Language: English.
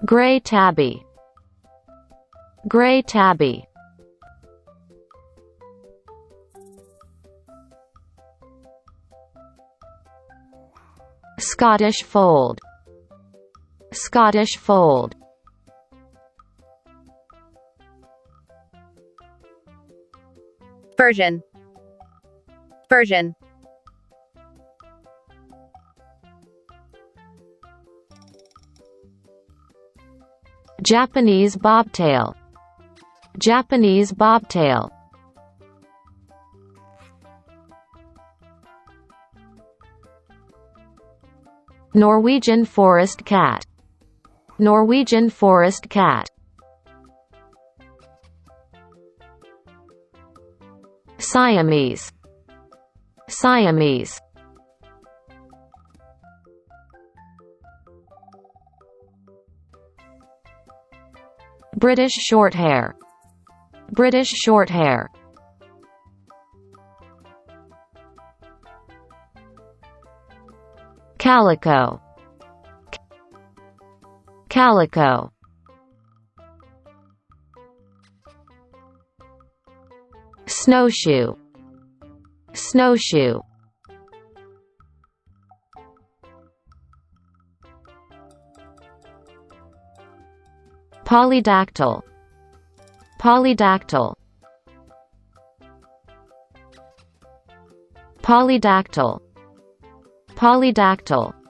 Gray tabby. Gray tabby. Scottish fold. Scottish fold. Version. Version. Japanese bobtail. Japanese bobtail. Norwegian forest cat. Norwegian forest cat. Siamese. Siamese. British shorthair. British shorthair. Calico. Calico. Snowshoe. Snowshoe. Polydactyl. Polydactyl. Polydactyl. Polydactyl.